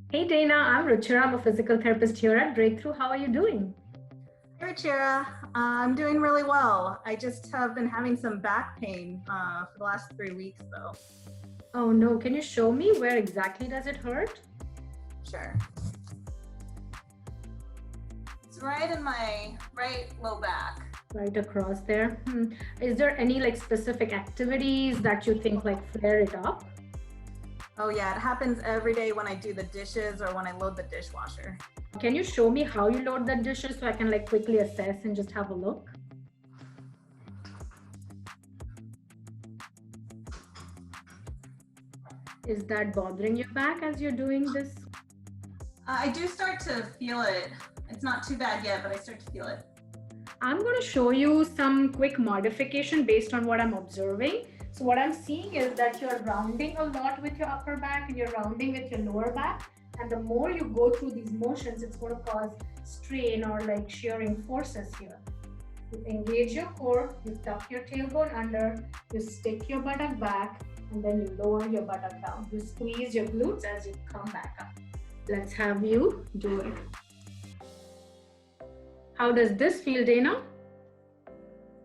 Hey Dana, I'm Ruchira. I'm a physical therapist here at Breakthrough. How are you doing? Hey, Chira. I'm doing really well. I just have been having some back pain for the last 3 weeks, though. Oh no, can you show me where exactly does it hurt? Sure. It's right in my right low back. Right across there. Is there any like specific activities that you think like flare it up? Oh, yeah, it happens every day when I do the dishes or when I load the dishwasher. Can you show me how you load the dishes so I can like quickly assess and just have a look? Is that bothering your back as you're doing this? I do start to feel it. It's not too bad yet, but I start to feel it. I'm going to show you some quick modification based on what I'm observing. So what I'm seeing is that you're rounding a lot with your upper back and you're rounding with your lower back. And the more you go through these motions, it's going to cause strain or like shearing forces here. You engage your core, you tuck your tailbone under, you stick your buttock back, and then you lower your buttock down. You squeeze your glutes as you come back up. Let's have you do it. How does this feel, Dana?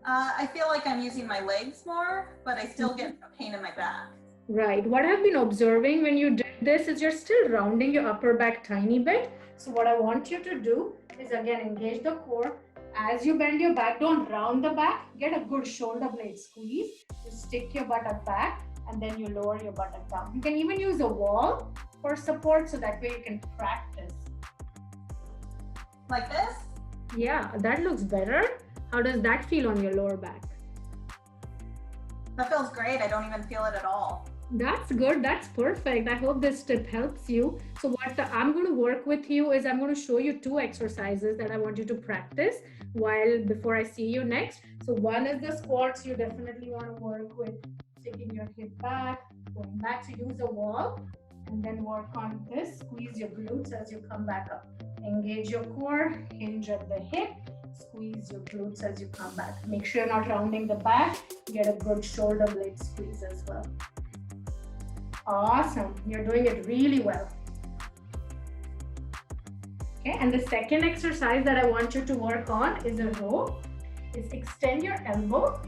I feel like I'm using my legs more, but I still get a pain in my back. Right. What I've been observing when you did this is you're still rounding your upper back tiny bit. So what I want you to do is again engage the core. As you bend your back, don't round the back. Get a good shoulder blade squeeze. You stick your buttock back and then you lower your buttock down. You can even use a wall for support so that way you can practice. Like this? Yeah, that looks better. How does that feel on your lower back? That feels great. I don't even feel it at all. That's good. That's perfect. I hope this tip helps you. So what I'm going to work with you is I'm going to show you two exercises that I want you to practice before I see you next. So one is the squats. You definitely want to work with taking your hip back, going back. So use a wall and then work on this. Squeeze your glutes as you come back up. Engage your core, hinge at the hip, squeeze your glutes as you come back. Make sure you're not rounding the back. Get a good shoulder blade squeeze as well. Awesome. You're doing it really well. Okay, and the second exercise that I want you to work on is a row. Is extend your elbow.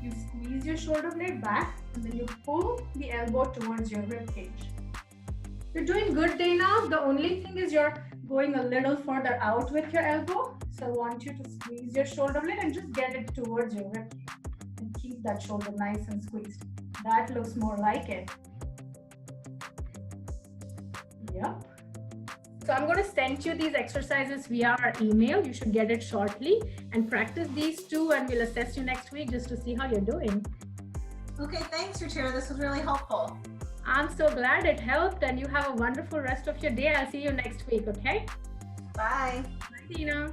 You squeeze your shoulder blade back and then you pull the elbow towards your rib cage. You're doing good, Dana. The only thing is you're going a little further out with your elbow. So I want you to squeeze your shoulder blade and just get it towards your rib cage. And keep that shoulder nice and squeezed. That looks more like it. Yep. So I'm going to send you these exercises via our email. You should get it shortly and practice these two and we'll assess you next week just to see how you're doing. Okay, thanks, Ruchira. This was really helpful. I'm so glad it helped and you have a wonderful rest of your day. I'll see you next week, okay? Bye. Bye, Tina.